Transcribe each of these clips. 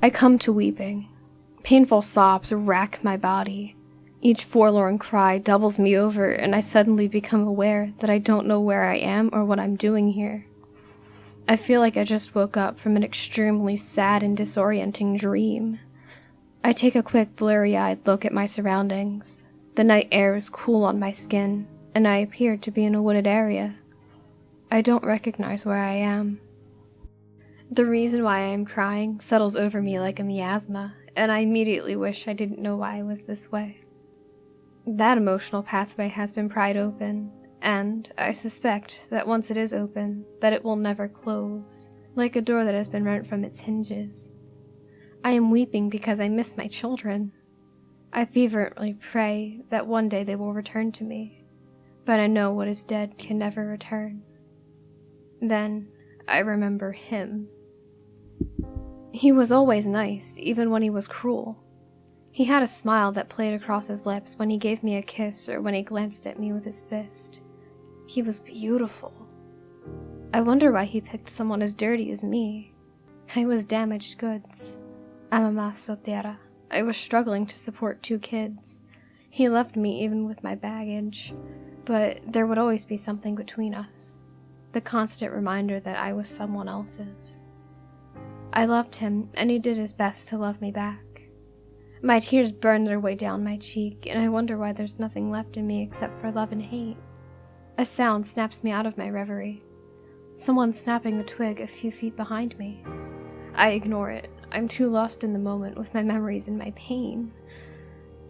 I come to weeping. Painful sobs rack my body. Each forlorn cry doubles me over, and I suddenly become aware that I don't know where I am or what I'm doing here. I feel like I just woke up from an extremely sad and disorienting dream. I take a quick blurry-eyed look at my surroundings. The night air is cool on my skin, and I appear to be in a wooded area. I don't recognize where I am. The reason why I am crying settles over me like a miasma, and I immediately wish I didn't know why I was this way. That emotional pathway has been pried open, and I suspect that once it is open, that it will never close, like a door that has been rent from its hinges. I am weeping because I miss my children. I fervently pray that one day they will return to me, but I know what is dead can never return. Then I remember him. He was always nice, even when he was cruel. He had a smile that played across his lips when he gave me a kiss or when he glanced at me with his fist. He was beautiful. I wonder why he picked someone as dirty as me. I was damaged goods. Ama soltera. I was struggling to support 2 kids. He loved me even with my baggage, but there would always be something between us. The constant reminder that I was someone else's. I loved him, and he did his best to love me back. My tears burn their way down my cheek, and I wonder why there's nothing left in me except for love and hate. A sound snaps me out of my reverie. Someone snapping a twig a few feet behind me. I ignore it. I'm too lost in the moment with my memories and my pain.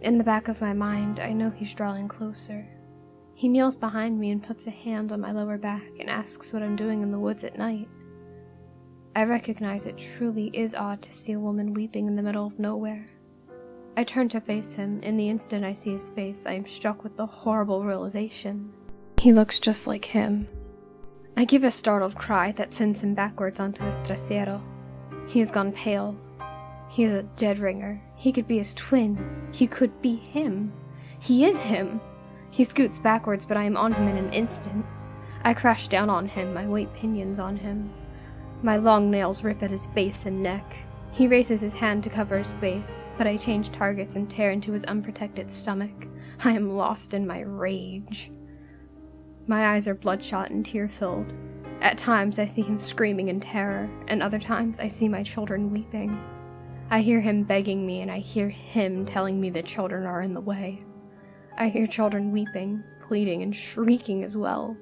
In the back of my mind, I know he's drawing closer. He kneels behind me and puts a hand on my lower back and asks what I'm doing in the woods at night. I recognize it truly is odd to see a woman weeping in the middle of nowhere. I turn to face him. In the instant I see his face, I am struck with the horrible realization. He looks just like him. I give a startled cry that sends him backwards onto his trasero. He has gone pale. He is a dead ringer. He could be his twin. He could be him. He is him. He scoots backwards, but I am on him in an instant. I crash down on him, my white pinions on him. My long nails rip at his face and neck. He raises his hand to cover his face, but I change targets and tear into his unprotected stomach. I am lost in my rage. My eyes are bloodshot and tear-filled. At times I see him screaming in terror, and other times I see my children weeping. I hear him begging me, and I hear him telling me the children are in the way. I hear children weeping, pleading, and shrieking as well.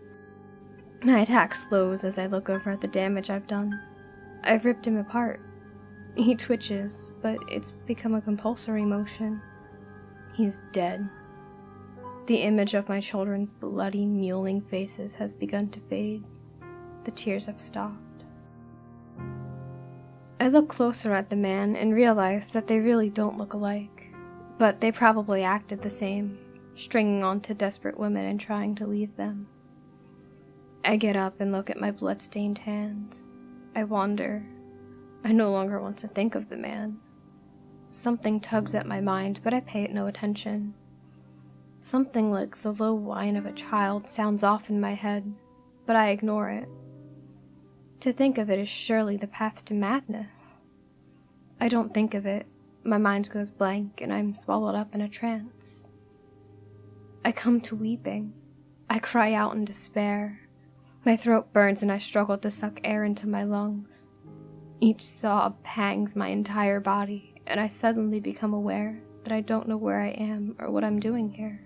My attack slows as I look over at the damage I've done. I've ripped him apart. He twitches, but it's become a compulsory motion. He is dead. The image of my children's bloody, kneeling faces has begun to fade. The tears have stopped. I look closer at the man and realize that they really don't look alike, but they probably acted the same, stringing on to desperate women and trying to leave them. I get up and look at my blood-stained hands. I wander. I no longer want to think of the man. Something tugs at my mind, but I pay it no attention. Something like the low whine of a child sounds off in my head, but I ignore it. To think of it is surely the path to madness. I don't think of it. My mind goes blank, and I'm swallowed up in a trance. I come to weeping. I cry out in despair. My throat burns, and I struggle to suck air into my lungs. Each sob pangs my entire body, and I suddenly become aware that I don't know where I am or what I'm doing here.